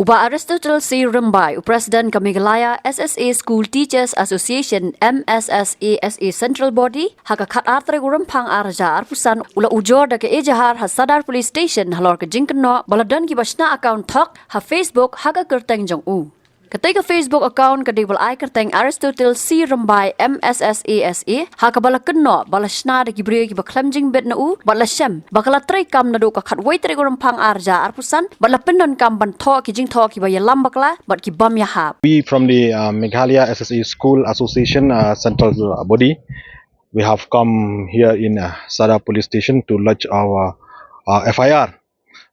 Uba Aristotle C. Rambai, President ka Meghalaya SSA School Teachers Association MSSASA Central Body, haka khat atre urampang arja arpusan ula Ujor da ke Ejahar ha Sadar Police Station halor ke jingkeno baladan ki basna account thok ha Facebook haka Kyrteng jong u. Ketika Facebook account kedibal I Kyrteng Aristotle C. Rambai MSSASA haka bala keno bala shna da kibri ki baklamjing bet na u bala shem bakala Pyndonkam na do ka khat wai tre urampang arja arpusan bala Pyndonkam ban tho ki jing tho ki ba yalam bakla bat ki bam Yahab. We from the Meghalaya SSA School Association Central Body, we have come here in Sadar Police Station to lodge our FIR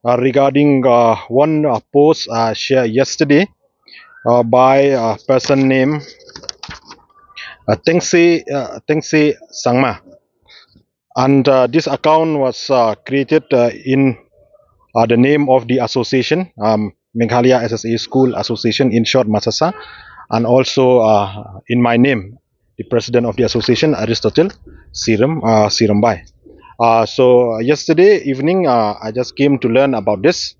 regarding one post shared yesterday by a person named Tengse Sangma, and this account was created in the name of the association, Meghalaya SSA School Association, in short MSSASA, and also in my name, the president of the association, Aristotle C. Rambai. So yesterday evening I just came to learn about this,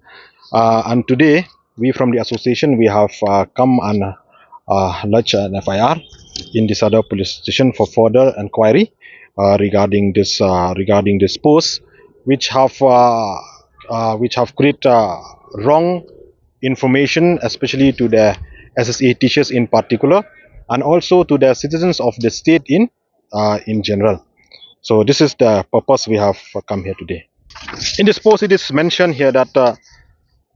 and today we from the association, we have come and lodge an FIR in the Sadar Police Station for further inquiry regarding this post, which have created wrong information, especially to the SSA teachers in particular, and also to the citizens of the state in general. So this is the purpose we have come here today. In this post, it is mentioned here that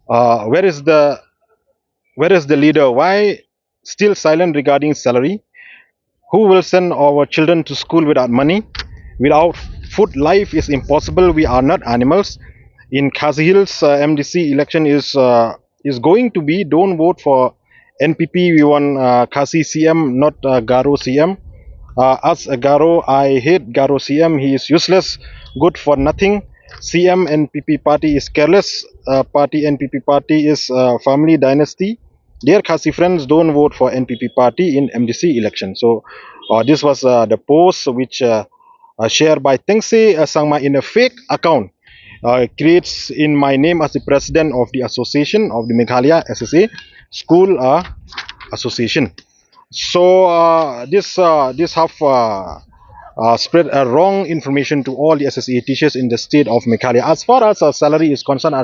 where is the leader? Why still silent regarding salary? Who will send our children to school without money? Without food, life is impossible. We are not animals. In Khasi Hills, MDC election is going to be. Don't vote for NPP. We want Khasi CM, not Garo CM. As a Garo, I hate Garo CM. He is useless, good for nothing. CM NPP party is careless. Party NPP party is family dynasty. Dear Khasi friends, don't vote for NPP party in MDC election. So this was the post which shared by Tengse Sangma in a fake account. Creates in my name as the president of the association of the Meghalaya SSA School Association. So this have spread a wrong information to all the SSA teachers in the state of Meghalaya. As far as our salary is concerned, I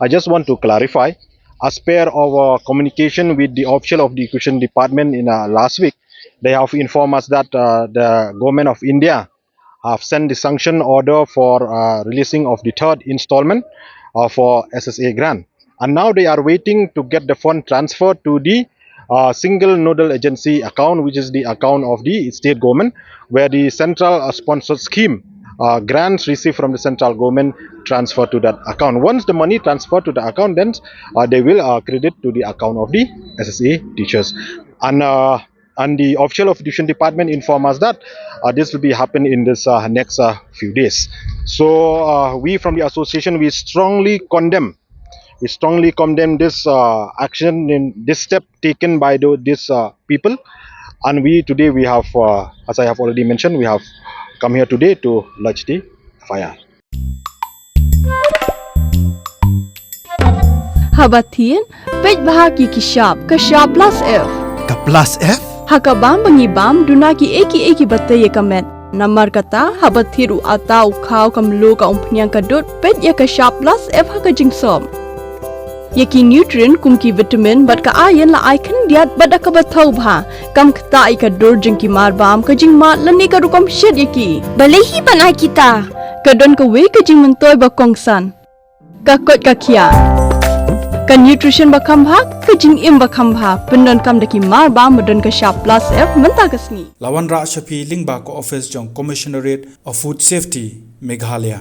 just want to clarify. As per our communication with the official of the education department in last week, they have informed us that the government of India have sent the sanction order for releasing of the third installment for SSA grant, and now they are waiting to get the fund transferred to the single nodal agency account, which is the account of the state government, where the central sponsored scheme grants received from the central government transfer to that account. Once the money transferred to the account, then they will credit to the account of the SSA teachers. And the official of education department inform us that this will be happen in this next few days. So we from the association, we strongly condemn this action, in this step taken by these people. And today we have, as I have already mentioned, we have come here today to lodge the FIR. Habatin, pej bahagi kishab, kashab plus F. Ka plus F? Hakabam bangibam dunaki eki bataye kamet. Namar kata habathiru atau khau kamlu ka umpnyang kadut pej ya kashab plus F haka jingsom. Yaki nutrient kumki vitamin bat ka iron la icon diat bat ka bathau bha kam kta ai ka dur jingki mar bam ka jing mat lani ka rukam shed yaki balehi banai kita ka don ka we ka jing mentoy ba kongsan ka kot ka khia ka nutrition ba kham bha ka jing im ba kham bha Pyndonkam daki mar bam don ka sharp plus F menta kasni Lawan Ra Shafi Lingba ko office jong Commissionerate of Food Safety Meghalaya.